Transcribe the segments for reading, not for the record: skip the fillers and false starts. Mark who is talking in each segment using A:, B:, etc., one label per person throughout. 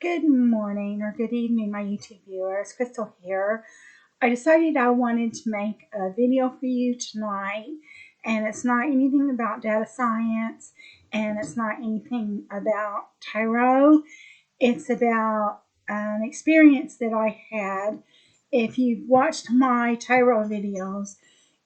A: Good morning or good evening, my YouTube viewers. Crystal here. I decided I wanted to make a video for you tonight, and it's not anything about data science, and it's not anything about tarot. It's about an experience that I had. If you've watched my tarot videos,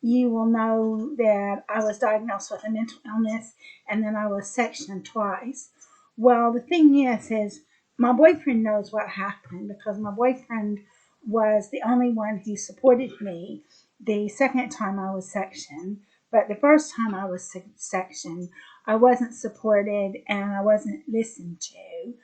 A: you will know that I was diagnosed with a mental illness and then I was sectioned twice. Well, the thing is my boyfriend knows what happened because my boyfriend was the only one who supported me the second time I was sectioned. But the first time I was sectioned, I wasn't supported and I wasn't listened to.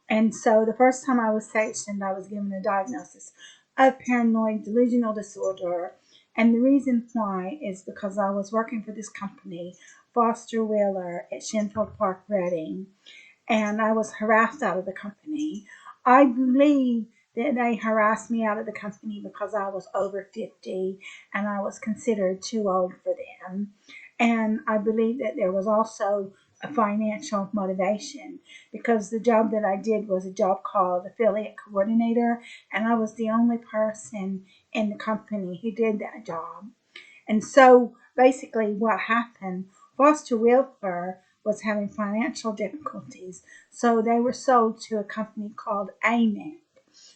A: And so the first time I was sectioned, I was given a diagnosis of paranoid delusional disorder. And the reason why is because I was working for this company, Foster Wheeler, at Shenfield Park, Reading, and I was harassed out of the company. I believe that they harassed me out of the company because I was over 50 and I was considered too old for them. And I believe that there was also a financial motivation because the job that I did was a job called affiliate coordinator, and I was the only person in the company who did that job. And so basically, what happened, Foster Wheeler was having financial difficulties, so they were sold to a company called AMEC.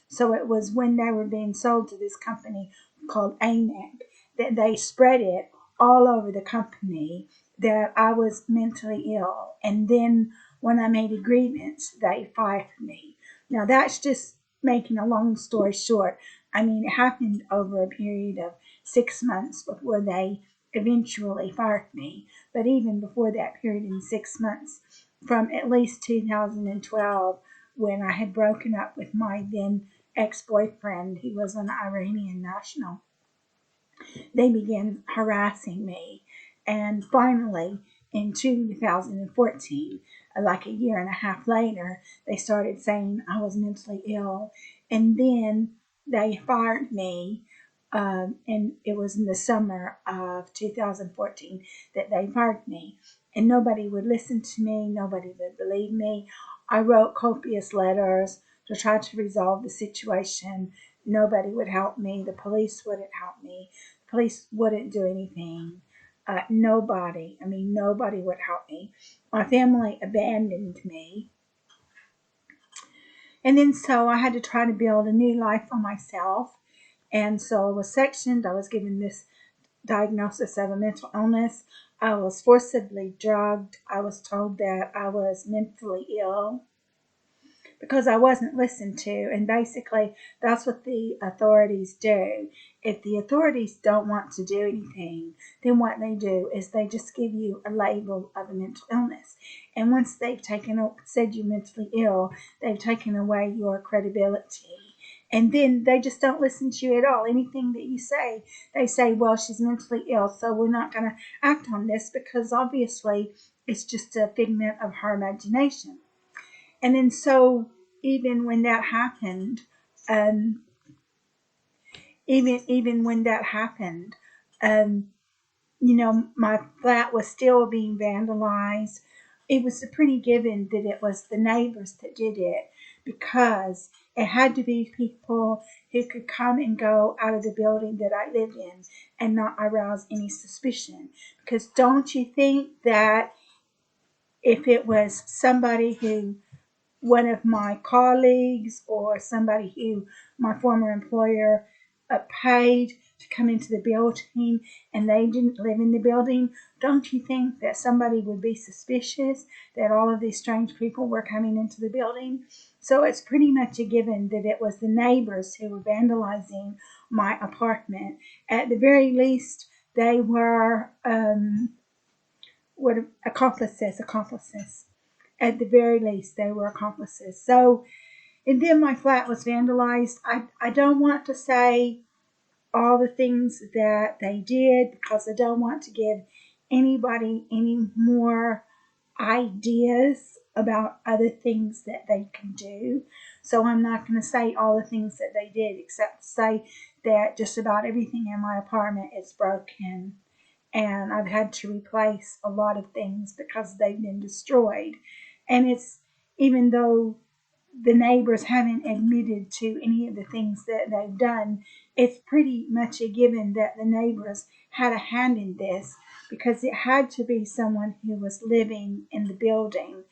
A: So it was when they were being sold to this company called AMEC that they spread it all over the company that I was mentally ill. And then when I made a grievance, they fired me. Now that's just making a long story short. I mean, it happened over a period of 6 months before they eventually fired me. But even before that period in 6 months, from at least 2012, when I had broken up with my then ex-boyfriend, who was an Iranian national, they began harassing me. And finally, in 2014, like a year and a half later, they started saying I was mentally ill. And then they fired me. And it was in the summer of 2014 that they fired me. And nobody would listen to me, nobody would believe me. I wrote copious letters to try to resolve the situation. Nobody would help me, the police wouldn't help me. Police wouldn't do anything. Nobody would help me. My family abandoned me. And then so I had to try to build a new life for myself. And so I was sectioned. I was given this diagnosis of a mental illness. I was forcibly drugged. I was told that I was mentally ill because I wasn't listened to. And basically, that's what the authorities do. If the authorities don't want to do anything, then what they do is they just give you a label of a mental illness. And once they've said you're mentally ill, they've taken away your credibility. And then they just don't listen to you at all. Anything that you say, they say, well, she's mentally ill, so we're not going to act on this because obviously it's just a figment of her imagination. And then so even when that happened, um, even when that happened, um, my flat was still being vandalized. It was a pretty given that it was the neighbors that did it because it had to be people who could come and go out of the building that I lived in and not arouse any suspicion. Because don't you think that if it was somebody who one of my colleagues or somebody who my former employer paid to come into the building and they didn't live in the building, don't you think that somebody would be suspicious that all of these strange people were coming into the building? So it's pretty much a given that it was the neighbors who were vandalizing my apartment. At the very least, they were accomplices. At the very least, they were accomplices. So, and then my flat was vandalized. I don't want to say all the things that they did because I don't want to give anybody any more ideas about other things that they can do. So I'm not going to say all the things that they did except to say that just about everything in my apartment is broken and I've had to replace a lot of things because they've been destroyed. And it's even though the neighbors haven't admitted to any of the things that they've done, it's pretty much a given that the neighbors had a hand in this, because it had to be someone who was living in the building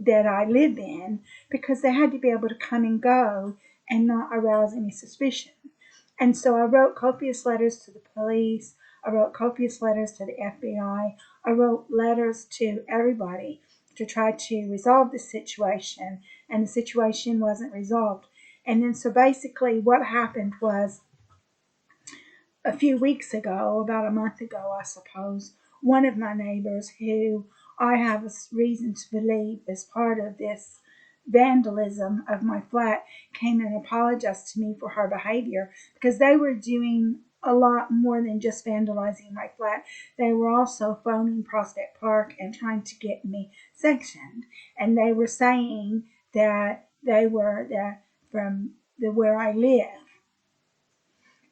A: that I live in, because they had to be able to come and go and not arouse any suspicion. And so I wrote copious letters to the police. I wrote copious letters to the FBI. I wrote letters to everybody to try to resolve the situation, and the situation wasn't resolved. And then, so basically, what happened was, a few weeks ago, about a month ago, I suppose, one of my neighbors, who I have a reason to believe is part of this vandalism of my flat, came and apologized to me for her behavior, because they were doing a lot more than just vandalizing my flat. They were also phoning Prospect Park and trying to get me sectioned. And they were saying that they were from where I live,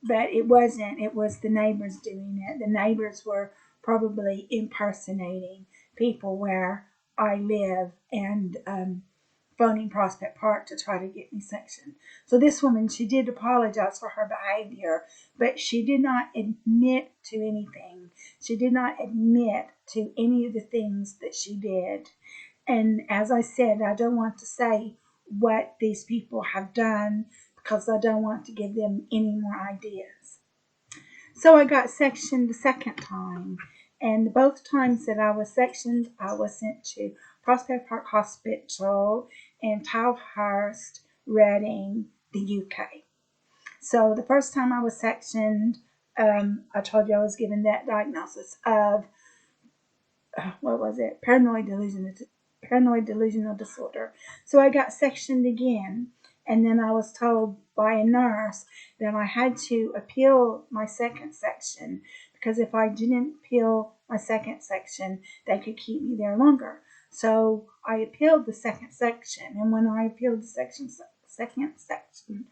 A: but it wasn't. It was the neighbors doing it. The neighbors were probably impersonating people where I live, and phoning Prospect Park to try to get me sectioned. So this woman, she did apologize for her behavior, but she did not admit to anything. She did not admit to any of the things that she did. And as I said, I don't want to say what these people have done, because I don't want to give them any more ideas. So I got sectioned the second time, and both times that I was sectioned, I was sent to Prospect Park Hospital in Tilehurst, Reading, the UK. So the first time I was sectioned, I told you I was given that diagnosis of what was it? Paranoid delusional disorder. So I got sectioned again, and then I was told by a nurse that I had to appeal my second section, because if I didn't appeal my second section, they could keep me there longer. So I appealed the second section, and when I appealed the second section,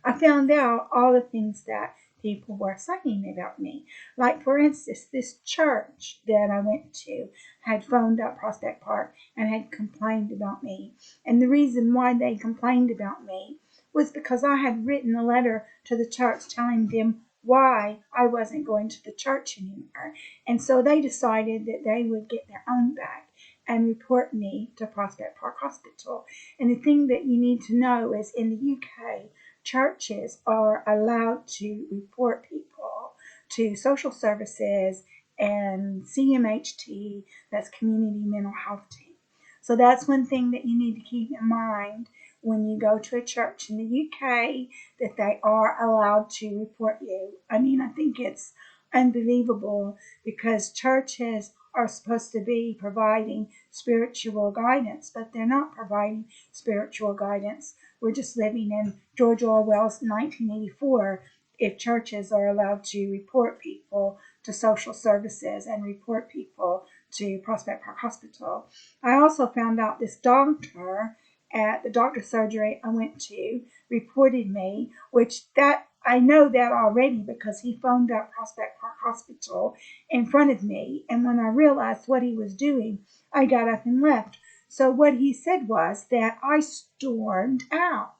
A: I found out all the things that people were saying about me. Like, for instance, this church that I went to had phoned up Prospect Park and had complained about me. And the reason why they complained about me was because I had written a letter to the church telling them why I wasn't going to the church anymore. And so they decided that they would get their own back and report me to Prospect Park Hospital. And the thing that you need to know is, in the UK, churches are allowed to report people to social services and CMHT, that's Community Mental Health Team. So that's one thing that you need to keep in mind when you go to a church in the UK, that they are allowed to report you. I mean, I think it's unbelievable, because churches are supposed to be providing spiritual guidance, but they're not providing spiritual guidance. We're just living in George Orwell's 1984 if churches are allowed to report people to social services and report people to Prospect Park Hospital. I also found out this doctor at the doctor surgery I went to reported me, which that I know that already, because he phoned up Prospect Park Hospital in front of me, and when I realized what he was doing, I got up and left. So what he said was that I stormed out.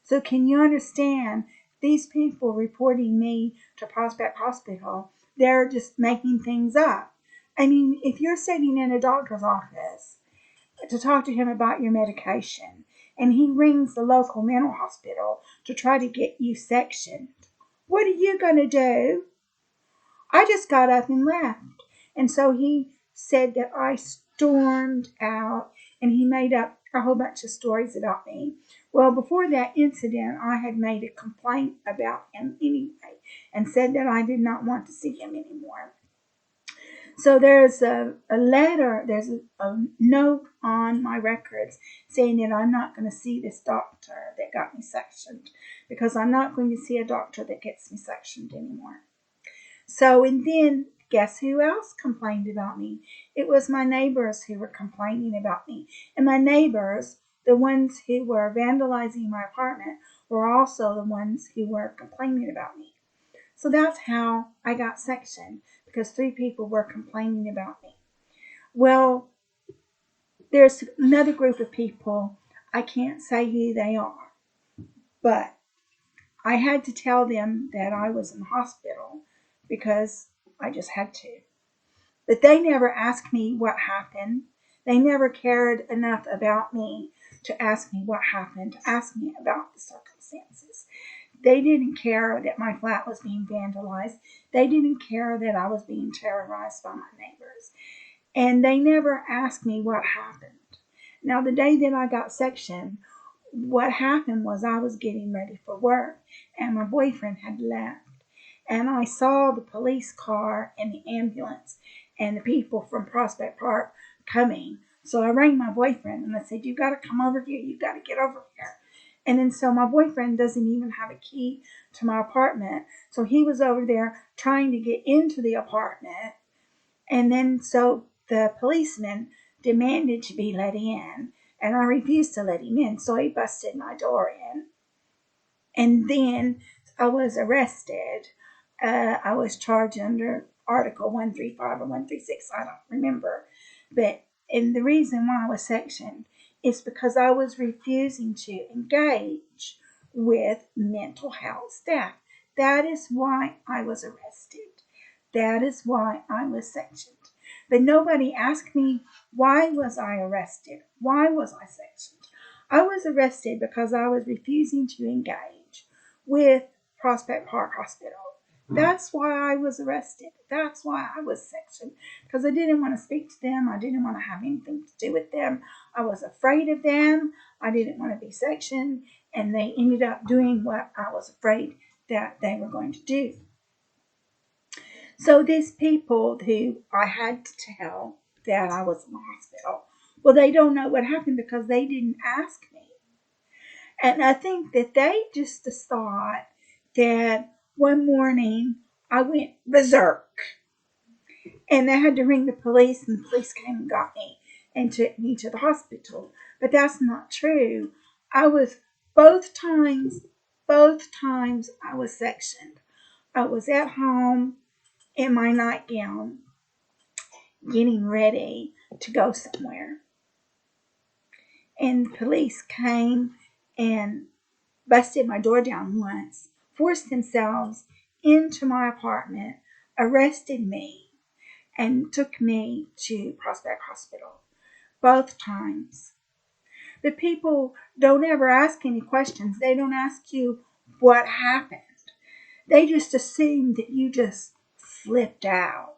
A: So can you understand, these people reporting me to Prospect Hospital, they're just making things up. I mean, if you're sitting in a doctor's office to talk to him about your medication, and he rings the local mental hospital to try to get you sectioned, what are you going to do? I just got up and left. And so he said that I stormed out, and he made up a whole bunch of stories about me. Well, before that incident, I had made a complaint about him anyway, and said that I did not want to see him anymore. So there's a letter, there's a note on my records saying that I'm not going to see this doctor that got me sectioned, because I'm not going to see a doctor that gets me sectioned anymore. So, and then guess who else complained about me? It was my neighbors who were complaining about me. And my neighbors, the ones who were vandalizing my apartment, were also the ones who were complaining about me. So that's how I got sectioned, because 3 people were complaining about me. Well, there's another group of people I can't say who they are, but I had to tell them that I was in the hospital because I just had to. But they never asked me what happened. They never cared enough about me to ask me what happened, to ask me about the circumstances. They didn't care that my flat was being vandalized. They didn't care that I was being terrorized by my neighbors. And they never asked me what happened. Now, the day that I got sectioned, what happened was I was getting ready for work and my boyfriend had left. And I saw the police car and the ambulance and the people from Prospect Park coming. So I rang my boyfriend and I said, "You got to come over here. You got to get over here." And then so my boyfriend doesn't even have a key to my apartment. So he was over there trying to get into the apartment. And then so the policeman demanded to be let in. And I refused to let him in. So he busted my door in. And then I was arrested. I was charged under Article 135 or 136, I don't remember. And the reason why I was sectioned is because I was refusing to engage with mental health staff. That is why I was arrested. That is why I was sectioned. But nobody asked me, why was I arrested? Why was I sectioned? I was arrested because I was refusing to engage with Prospect Park Hospital. That's why I was arrested. That's why I was sectioned. Because I didn't want to speak to them. I didn't want to have anything to do with them. I was afraid of them. I didn't want to be sectioned. And they ended up doing what I was afraid that they were going to do. So these people who I had to tell that I was in the hospital, well, they don't know what happened because they didn't ask me. And I think that they just thought that one morning I went berserk and they had to ring the police and the police came and got me and took me to the hospital. But that's not true. I was both times I was sectioned. I was at home in my nightgown getting ready to go somewhere. And the police came and busted my door down once, forced themselves into my apartment, arrested me, and took me to Prospect Hospital. Both times. But people don't ever ask any questions. They don't ask you what happened. They just assume that you just flipped out.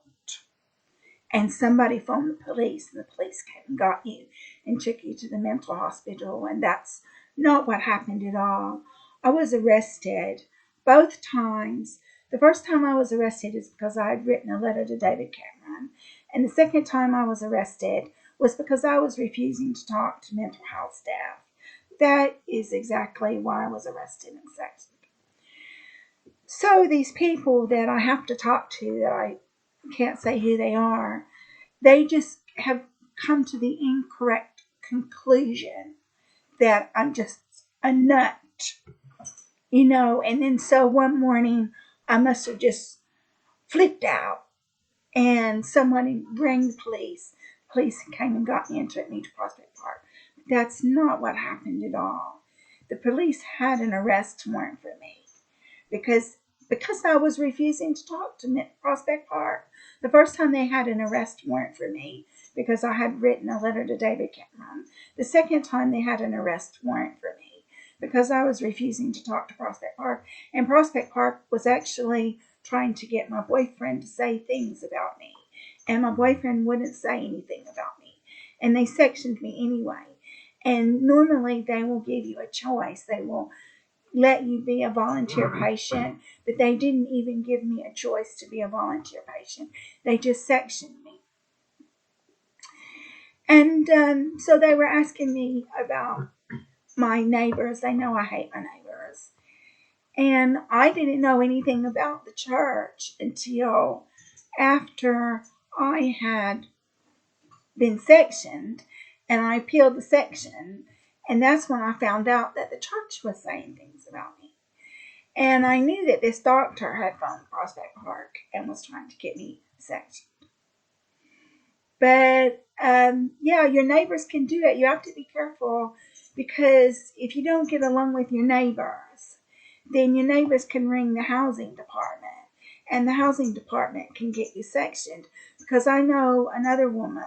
A: And somebody phoned the police, and the police came and got you and took you to the mental hospital. And that's not what happened at all. I was arrested both times. The first time I was arrested is because I had written a letter to David Cameron. And the second time I was arrested was because I was refusing to talk to mental health staff. That is exactly why I was arrested and sectioned. So these people that I have to talk to, that I can't say who they are, they just have come to the incorrect conclusion that I'm just a nut, and then so one morning I must have just flipped out and someone rang the police. Police came and got me and took me to Prospect Park. That's not what happened at all. The police had an arrest warrant for me because I was refusing to talk to Prospect Park. The first time they had an arrest warrant for me because I had written a letter to David Cameron. The second time they had an arrest warrant for me because I was refusing to talk to Prospect Park. And Prospect Park was actually trying to get my boyfriend to say things about me. And my boyfriend wouldn't say anything about me. And they sectioned me anyway. And normally they will give you a choice. They will let you be a volunteer patient, but they didn't even give me a choice to be a volunteer patient. They just sectioned me. And so they were asking me about my neighbors. They know I hate my neighbors. And I didn't know anything about the church until after I had been sectioned and I appealed the section. And that's when I found out that the church was saying things about me. And I knew that this doctor had phoned Prospect Park and was trying to get me sectioned. But yeah, your neighbors can do it. You have to be careful because if you don't get along with your neighbors, then your neighbors can ring the housing department, and the housing department can get you sectioned. Because I know another woman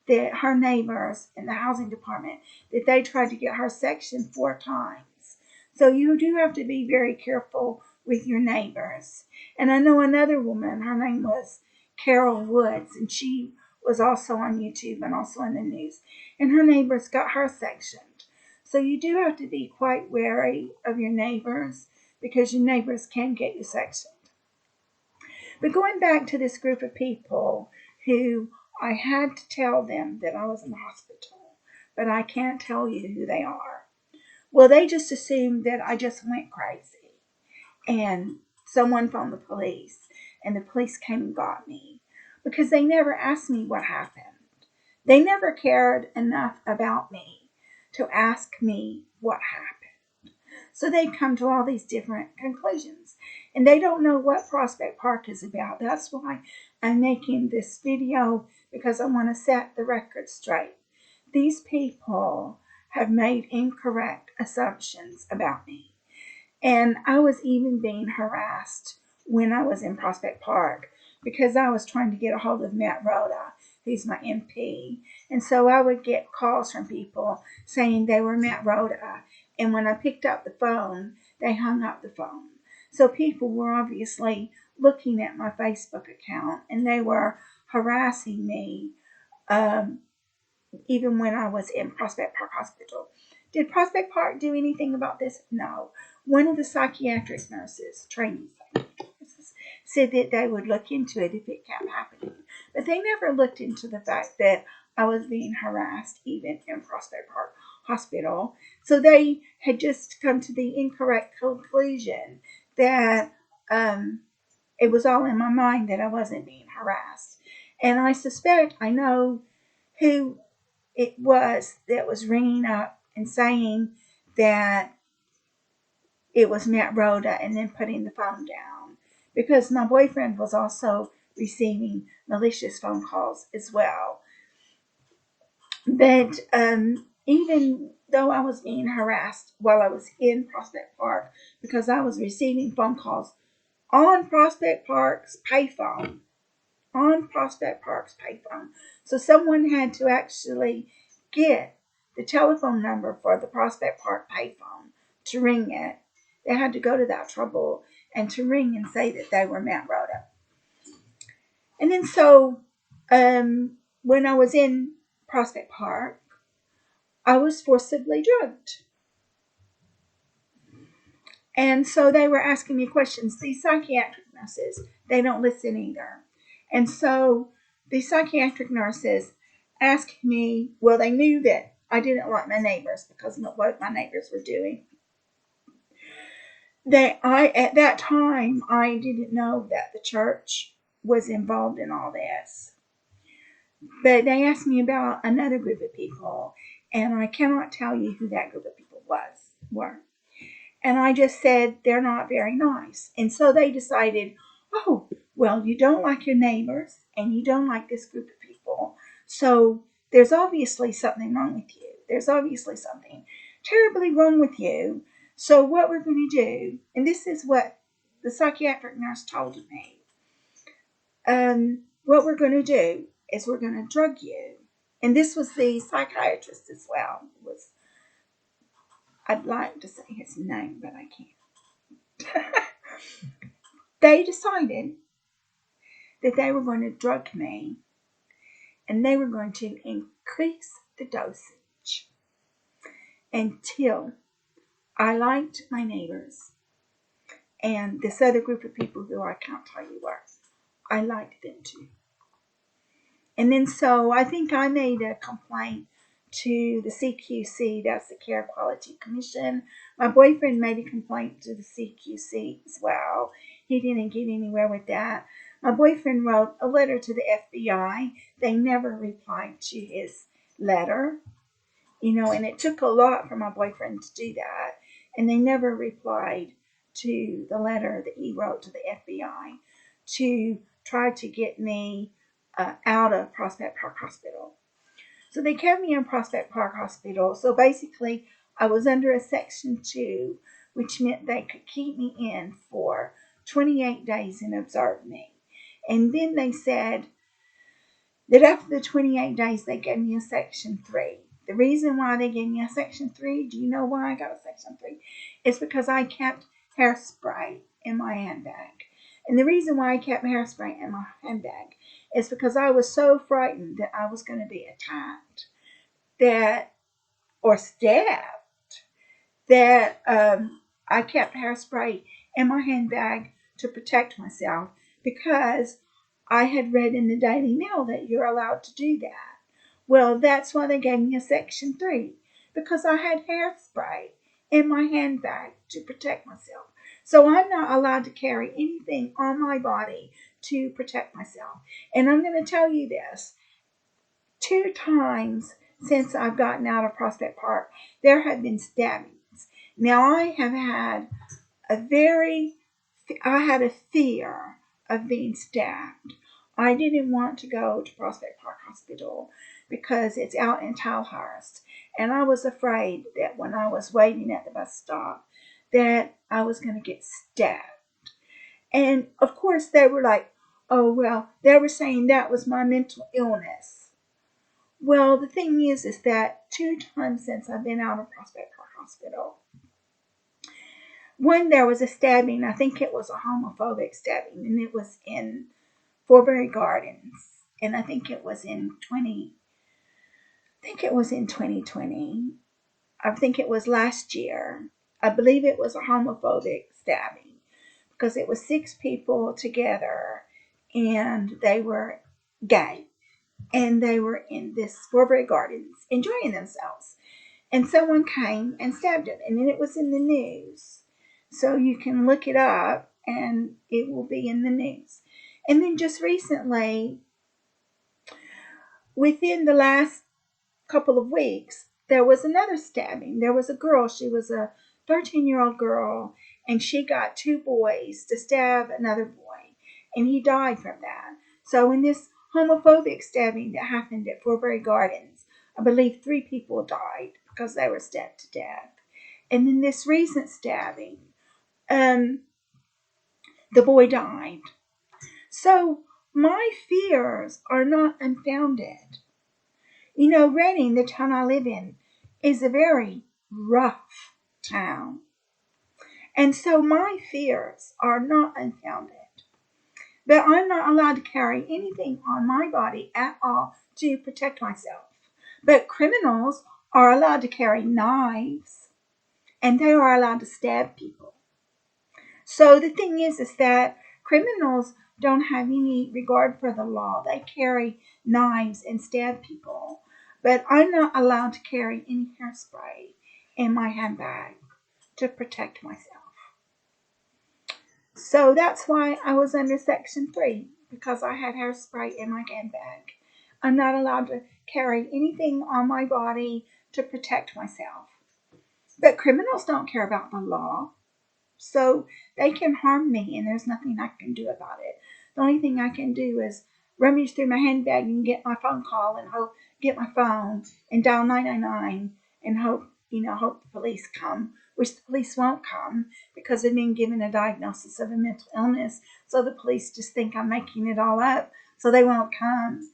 A: that her neighbors in the housing department, that they tried to get her sectioned 4 times. So you do have to be very careful with your neighbors. And I know another woman, her name was Carol Woods, and she was also on YouTube and also in the news, and her neighbors got her sectioned. So you do have to be quite wary of your neighbors, because your neighbors can get you sectioned. But going back to this group of people who I had to tell them that I was in the hospital, but I can't tell you who they are. Well, they just assumed that I just went crazy, and someone phoned the police, and the police came and got me, because they never asked me what happened. They never cared enough about me to ask me what happened. So they come to all these different conclusions, and they don't know what Prospect Park is about. That's why I'm making this video, because I want to set the record straight. These people have made incorrect assumptions about me. And I was even being harassed when I was in Prospect Park, because I was trying to get a hold of Matt Rhoda, who's my MP. And so I would get calls from people saying they were Matt Rhoda. And when I picked up the phone, they hung up the phone. So people were obviously looking at my Facebook account, and they were harassing me, even when I was in Prospect Park Hospital. Did Prospect Park do anything about this? No. One of the psychiatric nurses, training nurses, said that they would look into it if it kept happening. But they never looked into the fact that I was being harassed even in Prospect Park Hospital. So they had just come to the incorrect conclusion that it was all in my mind that I wasn't being harassed. And I suspect I know who it was that was ringing up and saying that it was Matt Rhoda, and then putting the phone down, because my boyfriend was also receiving malicious phone calls as well. But even though I was being harassed while I was in Prospect Park, because I was receiving phone calls on Prospect Park's payphone, So someone had to actually get the telephone number for the Prospect Park payphone to ring it. They had to go to that trouble and to ring and say that they were Matt Rhoda. And then so when I was in Prospect Park, I was forcibly drugged. And so they were asking me questions. These psychiatric nurses, they don't listen either. And so the psychiatric nurses asked me, well, they knew that I didn't like my neighbors because of what my neighbors were doing. At that time, I didn't know that the church was involved in all this. But they asked me about another group of people, and I cannot tell you who that group of people were. And I just said, they're not very nice. And so they decided, oh, well, you don't like your neighbors and you don't like this group of people. So there's obviously something wrong with you. There's obviously something terribly wrong with you. So what we're going to do, and this is what the psychiatric nurse told me, what we're going to do is we're going to drug you. And this was the psychiatrist as well. I'd like to say his name, but I can't. They decided that they were going to drug me, and they were going to increase the dosage until I liked my neighbors and this other group of people who I can't tell you were. I liked them too. And then so I think I made a complaint to the CQC, that's the Care Quality Commission. My boyfriend made a complaint to the CQC as well. He didn't get anywhere with that. My boyfriend wrote a letter to the FBI. They never replied to his letter, and it took a lot for my boyfriend to do that. And they never replied to the letter that he wrote to the FBI to try to get me out of Prospect Park Hospital. So they kept me in Prospect Park Hospital. So basically, I was under a Section 2, which meant they could keep me in for 28 days and observe me. And then they said that after the 28 days, they gave me a Section 3. The reason why they gave me a Section 3, do you know why I got a Section 3? It's because I kept hairspray in my handbag. And the reason why I kept hairspray in my handbag is because I was so frightened that I was going to be attacked or stabbed that I kept hairspray in my handbag to protect myself, because I had read in the Daily Mail that you're allowed to do that. Well, that's why they gave me a Section 3, because I had hairspray in my handbag to protect myself. So I'm not allowed to carry anything on my body to protect myself. And I'm going to tell you this. 2 times since I've gotten out of Prospect Park, there have been stabbings. Now, I had a fear of being stabbed. I didn't want to go to Prospect Park Hospital because it's out in Tilehurst. And I was afraid that when I was waiting at the bus stop that I was going to get stabbed. And of course they were like, oh, well, they were saying that was my mental illness. Well, the thing is that 2 times since I've been out of Prospect Park Hospital, when there was a stabbing, I think it was a homophobic stabbing, and it was in Forbury Gardens, and I think it was in 2020. I think it was last year. I believe it was a homophobic stabbing because it was 6 people together, and they were gay, and they were in this Forbury Gardens enjoying themselves. And someone came and stabbed him, and then it was in the news. So you can look it up, and it will be in the news. And then just recently, within the last couple of weeks, there was another stabbing. There was a girl. She was a 13-year-old girl, and she got 2 boys to stab another boy, and he died from that. So in this homophobic stabbing that happened at Forbury Gardens, I believe 3 people died because they were stabbed to death. And in this recent stabbing, the boy died. So my fears are not unfounded. You know, Reading, the town I live in, is a very rough town. And so my fears are not unfounded. But I'm not allowed to carry anything on my body at all to protect myself. But criminals are allowed to carry knives, and they are allowed to stab people. So the thing is that criminals don't have any regard for the law. They carry knives and stab people. But I'm not allowed to carry any hairspray in my handbag to protect myself. So that's why I was under Section 3, because I had hairspray in my handbag. I'm not allowed to carry anything on my body to protect myself. But criminals don't care about the law. So they can harm me, and there's nothing I can do about it. The only thing I can do is rummage through my handbag and get my phone call and get my phone and dial 999 and hope the police come, which the police won't come because they've been given a diagnosis of a mental illness. So the police just think I'm making it all up, so they won't come,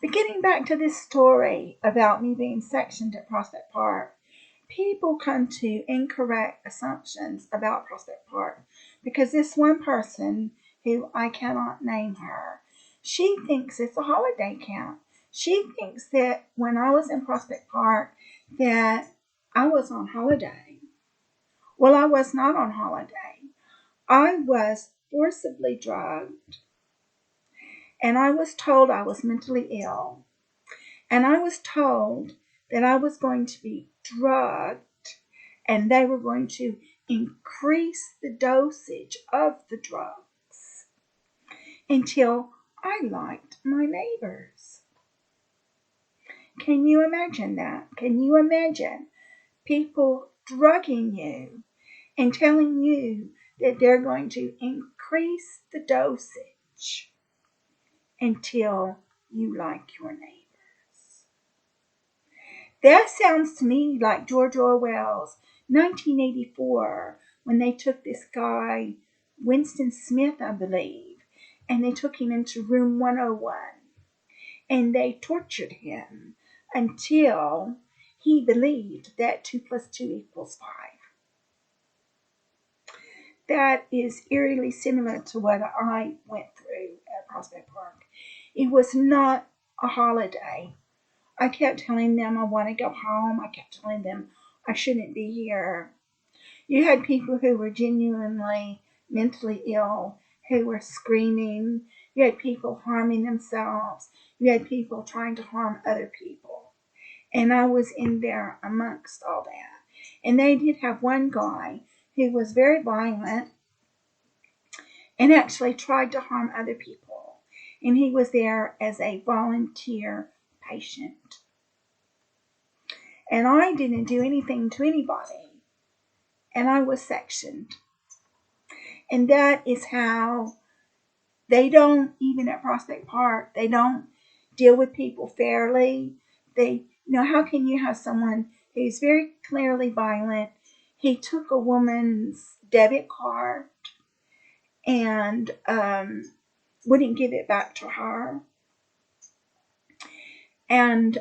A: But getting back to this story about me being sectioned at Prospect Park, people come to incorrect assumptions about Prospect Park because this one person, who I cannot name her, she thinks it's a holiday camp. She thinks that when I was in Prospect Park that I was on holiday. Well, I was not on holiday. I was forcibly drugged, and I was told I was mentally ill, and I was told that I was going to be drugged, and they were going to increase the dosage of the drugs until I liked my neighbors. Can you imagine that? Can you imagine people drugging you and telling you that they're going to increase the dosage until you like your neighbors? That sounds to me like George Orwell's 1984, when they took this guy, Winston Smith, I believe, and they took him into room 101 and they tortured him until he believed that 2 plus 2 equals 5. That is eerily similar to what I went through at Prospect Park. It was not a holiday. I kept telling them I want to go home. I kept telling them I shouldn't be here. You had people who were genuinely mentally ill, who were screaming. You had people harming themselves. You had people trying to harm other people. And I was in there amongst all that. And they did have one guy who was very violent and actually tried to harm other people. And he was there as a volunteer patient. And I didn't do anything to anybody. And I was sectioned. And that is how they don't, even at Prospect Park, they don't deal with people fairly. How can you have someone who's very clearly violent? He took a woman's debit card and wouldn't give it back to her. And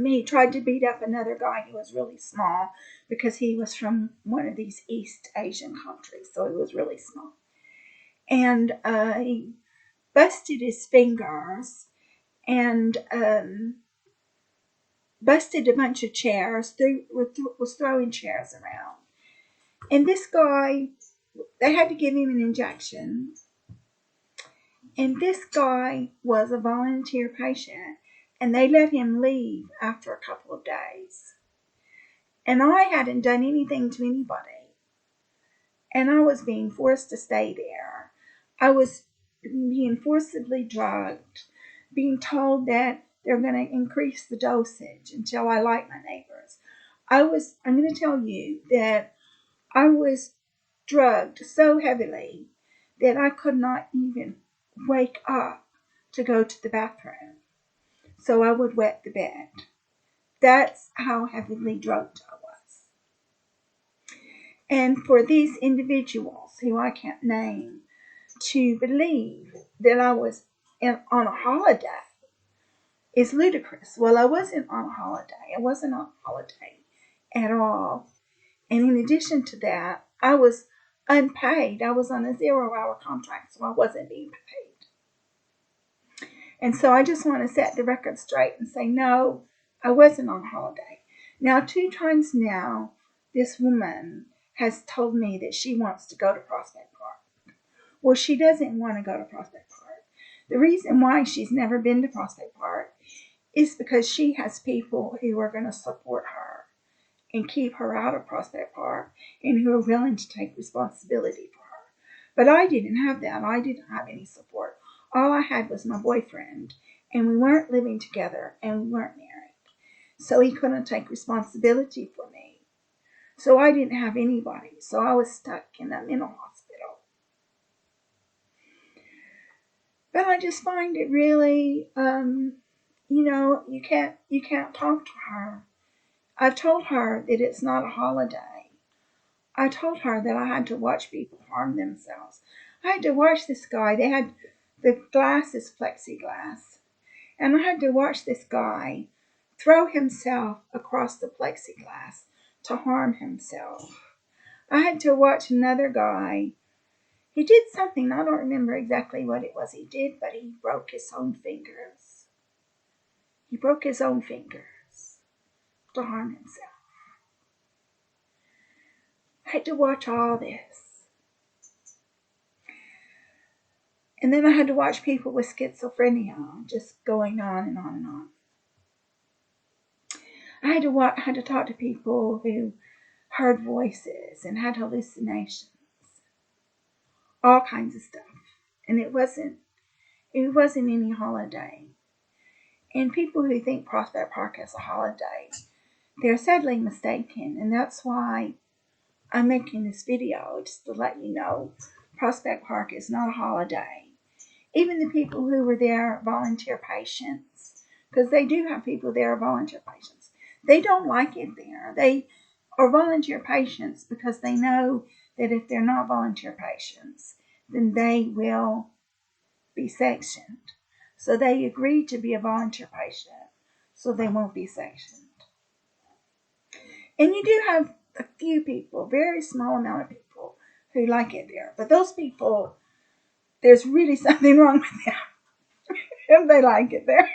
A: he tried to beat up another guy who was really small because he was from one of these East Asian countries, so he was really small. And he busted his fingers and busted a bunch of chairs, was throwing chairs around. And this guy, they had to give him an injection. And this guy was a volunteer patient, and they let him leave after a couple of days. And I hadn't done anything to anybody. And I was being forced to stay there. I was being forcibly drugged, being told that they're going to increase the dosage until I like my neighbors. I'm going to tell you that I was drugged so heavily that I could not even wake up to go to the bathroom. So I would wet the bed. That's how heavily drugged I was. And for these individuals who I can't name to believe that I was on a holiday is ludicrous. Well, I wasn't on a holiday. I wasn't on a holiday at all. And in addition to that, I was unpaid. I was on a 0-hour contract, so I wasn't being paid. And so I just want to set the record straight and say, no, I wasn't on holiday. Now, 2 times now, this woman has told me that she wants to go to Prospect Park. Well, she doesn't want to go to Prospect Park. The reason why she's never been to Prospect Park is because she has people who are going to support her and keep her out of Prospect Park and who are willing to take responsibility for her. But I didn't have that. I didn't have any support. All I had was my boyfriend, and we weren't living together and we weren't married. So he couldn't take responsibility for me. So I didn't have anybody. So I was stuck in a mental hospital. But I just find it really, you can't talk to her. I've told her that it's not a holiday. I told her that I had to watch people harm themselves. I had to watch this guy. They had the glass is plexiglass. And I had to watch this guy throw himself across the plexiglass to harm himself. I had to watch another guy. He did something, I don't remember exactly what it was he did, but he broke his own fingers. He broke his own fingers to harm himself. I had to watch all this. And then I had to watch people with schizophrenia just going on and on and on. I had to talk to people who heard voices and had hallucinations. All kinds of stuff. And it wasn't any holiday. And people who think Prospect Park is a holiday, they're sadly mistaken. And that's why I'm making this video, just to let you know Prospect Park is not a holiday. Even the people who were there, volunteer patients, because they do have people there, volunteer patients. They don't like it there. They are volunteer patients because they know that if they're not volunteer patients, then they will be sectioned. So they agreed to be a volunteer patient so they won't be sectioned. And you do have a few people, very small amount of people, who like it there. But those people, there's really something wrong with them if they like it there.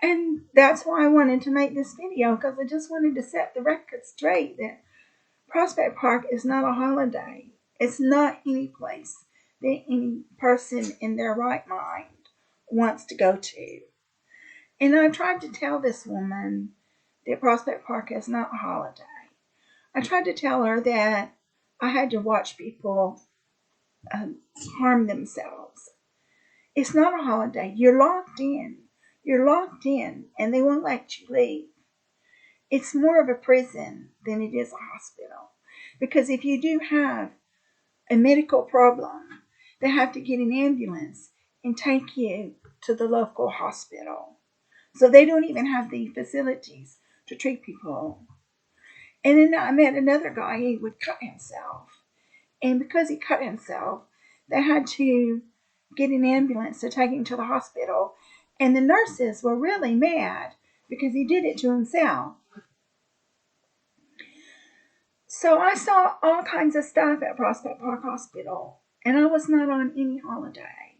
A: And that's why I wanted to make this video, because I just wanted to set the record straight that Prospect Park is not a holiday. It's not any place that any person in their right mind wants to go to. And I tried to tell this woman that Prospect Park is not a holiday. I tried to tell her that I had to watch people harm themselves. It's not a holiday. You're locked in. You're locked in, and they won't let you leave. It's more of a prison than it is a hospital. Because if you do have a medical problem, they have to get an ambulance and take you to the local hospital. So they don't even have the facilities to treat people. And then I met another guy, he would cut himself. And because he cut himself, they had to get an ambulance to take him to the hospital. And the nurses were really mad because he did it to himself. So I saw all kinds of stuff at Prospect Park Hospital, and I was not on any holiday.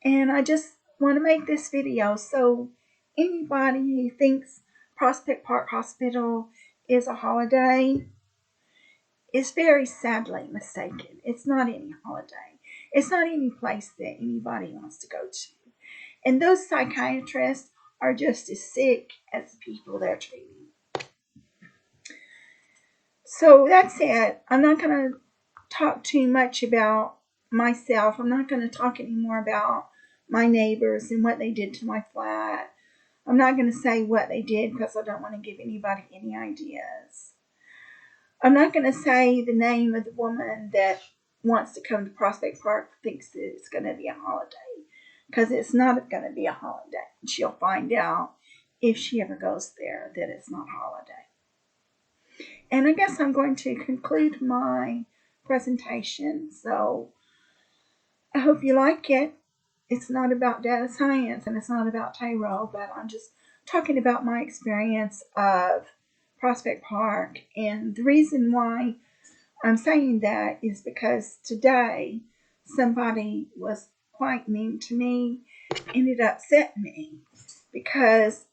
A: And I just want to make this video so anybody who thinks Prospect Park Hospital is a holiday is very sadly mistaken. It's not any holiday. It's not any place that anybody wants to go to. And those psychiatrists are just as sick as the people they're treating. So that's it. I'm not going to talk too much about myself. I'm not going to talk anymore about my neighbors and what they did to my flat. I'm not going to say what they did because I don't want to give anybody any ideas. I'm not going to say the name of the woman that wants to come to Prospect Park, thinks that it's going to be a holiday, because it's not going to be a holiday. She'll find out if she ever goes there that it's not a holiday. And I guess I'm going to conclude my presentation. So I hope you like it. It's not about data science and it's not about Tyrell, but I'm just talking about my experience of Prospect Park. And the reason why I'm saying that is because today somebody was quite mean to me and it upset me, because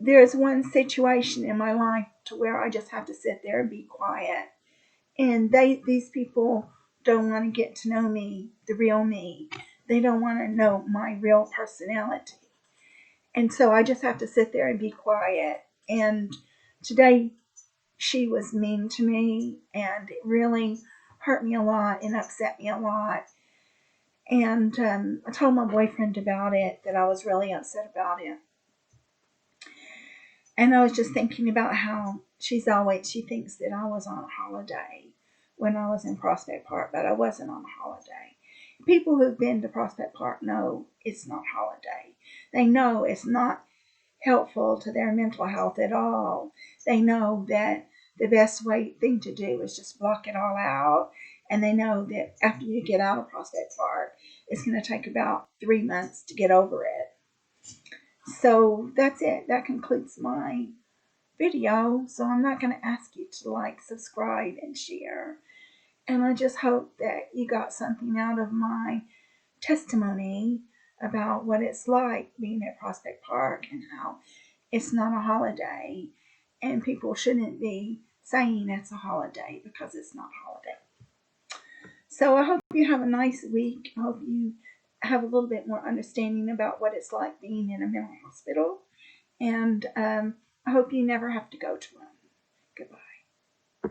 A: there's one situation in my life to where I just have to sit there and be quiet. And these people don't want to get to know me, the real me. They don't want to know my real personality. And so I just have to sit there and be quiet. And today she was mean to me, and it really hurt me a lot and upset me a lot. And I told my boyfriend about it, that I was really upset about it. And I was just thinking about how she thinks that I was on a holiday when I was in Prospect Park, but I wasn't on a holiday. People who've been to Prospect Park know it's not a holiday. They know it's not helpful to their mental health at all. They know that the best thing to do is just block it all out. And they know that after you get out of Prospect Park, it's going to take about 3 months to get over it. So that's it. That concludes my video. So I'm not going to ask you to like, subscribe, and share. And I just hope that you got something out of my testimony about what it's like being at Prospect Park and how it's not a holiday. And people shouldn't be saying it's a holiday because it's not a holiday. So I hope you have a nice week. I hope you have a little bit more understanding about what it's like being in a mental hospital. And I hope you never have to go to one. Goodbye.